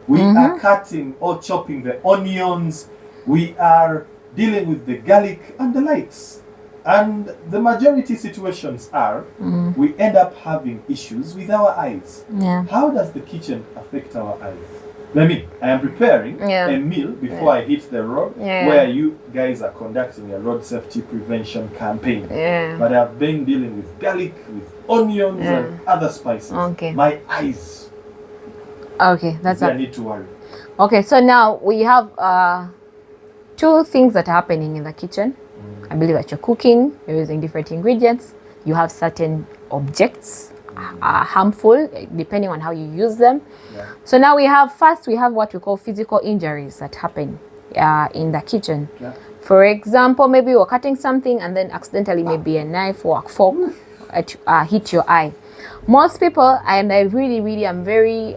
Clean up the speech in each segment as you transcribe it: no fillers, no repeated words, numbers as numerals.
We are cutting or chopping the onions. We are dealing with the garlic and the likes. And the majority situations are we end up having issues with our eyes. Yeah. How does the kitchen affect our eyes? I am preparing a meal before I hit the road, where you guys are conducting a road safety prevention campaign. Yeah. But I've been dealing with garlic, with onions, and other spices. Okay. My eyes. Okay, that's I need to worry. Okay, so now we have two things that are happening in the kitchen. I believe that you're cooking, you're using different ingredients, you have certain objects harmful depending on how you use them. Yeah. So now we have what we call physical injuries that happen in the kitchen. Yeah. For example, maybe you're cutting something and then accidentally maybe a knife or a fork hit your eye. Most people, and I really am very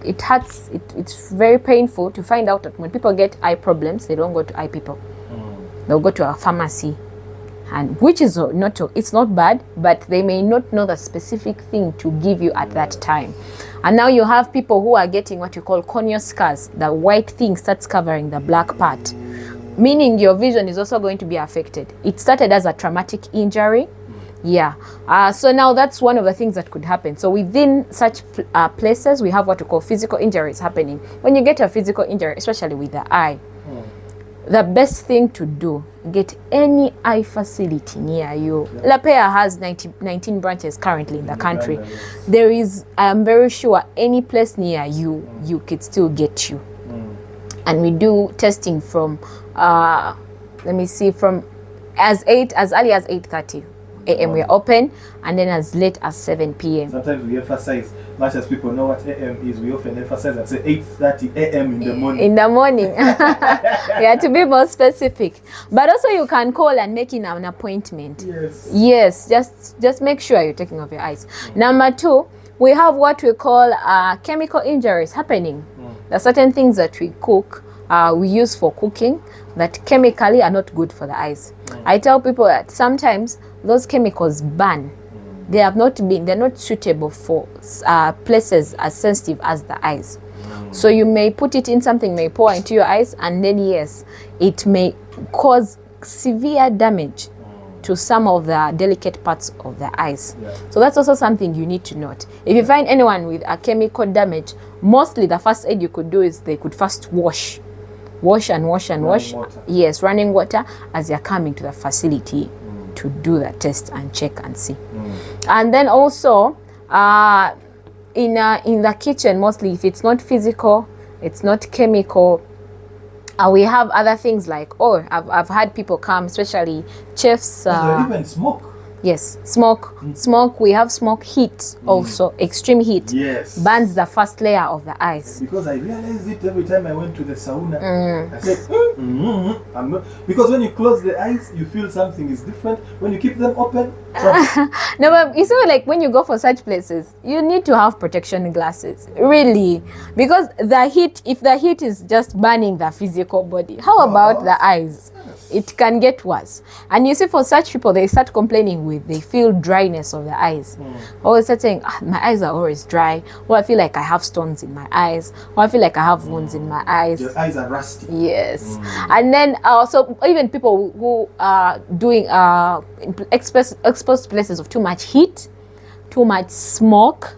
it hurts, it's very painful to find out that when people get eye problems, they don't go to eye people. They'll go to a pharmacy, and which is it's not bad, but they may not know the specific thing to give you at that time. And now you have people who are getting what you call corneal scars. The white thing starts covering the black part, meaning your vision is also going to be affected. It started as a traumatic injury. So now that's one of the things that could happen. So within such places, we have what we call physical injuries happening. When you get a physical injury, especially with the eye, the best thing to do, get any eye facility near you. Lapea has 19 branches currently in the country. There is, I'm very sure, any place near you, you could still get you. And we do testing from, from as early as 8:30 a.m. we are open, and then as late as 7 p.m. Sometimes we emphasize, much as people know what a.m. is, we often emphasize and say 8:30 a.m. in the morning. In the morning. Yeah, to be more specific. But also you can call and make an appointment. Yes, just make sure you're taking off your eyes. Number two, we have what we call chemical injuries happening. There are certain things that we cook, we use for cooking, that chemically are not good for the eyes. I tell people that sometimes those chemicals burn. They're not suitable for places as sensitive as the eyes. So you may put it in something, may pour into your eyes, and then yes, it may cause severe damage to some of the delicate parts of the eyes. So that's also something you need to note. If you find anyone with a chemical damage, mostly the first aid you could do is they could first wash and wash. Water. Yes, running water as you're coming to the facility to do the test and check and see. And then also in the kitchen, mostly if it's not physical, it's not chemical, we have other things like I've had people come, especially chefs. Even smoke. Yes, smoke. We have smoke heat also. Extreme heat burns the first layer of the eyes. Because I realized it every time I went to the sauna. I said, because when you close the eyes, you feel something is different. When you keep them open, no, but you see, like when you go for such places, you need to have protection glasses, really, because the heat. If the heat is just burning the physical body, how about the eyes? It can get worse. And you see, for such people, they start complaining they feel dryness of the eyes. Or they start saying, my eyes are always dry. Or I feel like I have stones in my eyes. Or I feel like I have wounds in my eyes. Your eyes are rusty. Yes. And then also, even people who are doing exposed places of too much heat, too much smoke,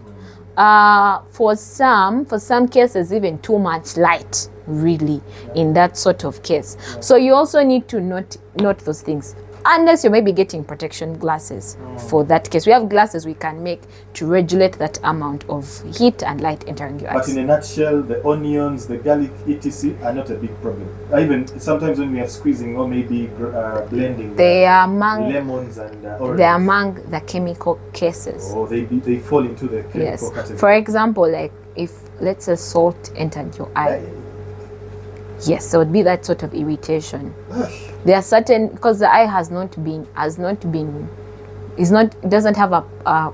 for some cases, even too much light. Really, in that sort of case. So you also need to note those things, unless you may be getting protection glasses for that case. We have glasses we can make to regulate that amount of heat and light entering your eyes. But in a nutshell, the onions, the garlic, etc. are not a big problem. Even sometimes when we are squeezing or maybe blending, they are among lemons and oranges. They are among the chemical cases. Oh, they fall into the chemical category. For example, like if let's say salt entered your eye. Yes, there would be that sort of irritation. There are certain, because the eye doesn't have a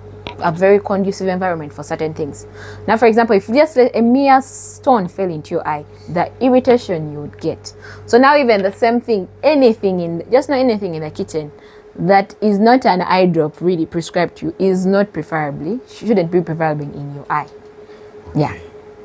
very conducive environment for certain things. Now, for example, if just a mere stone fell into your eye, the irritation you would get. So now even the same thing, anything in the kitchen that is not an eye drop really prescribed to you shouldn't be preferable in your eye. Yeah.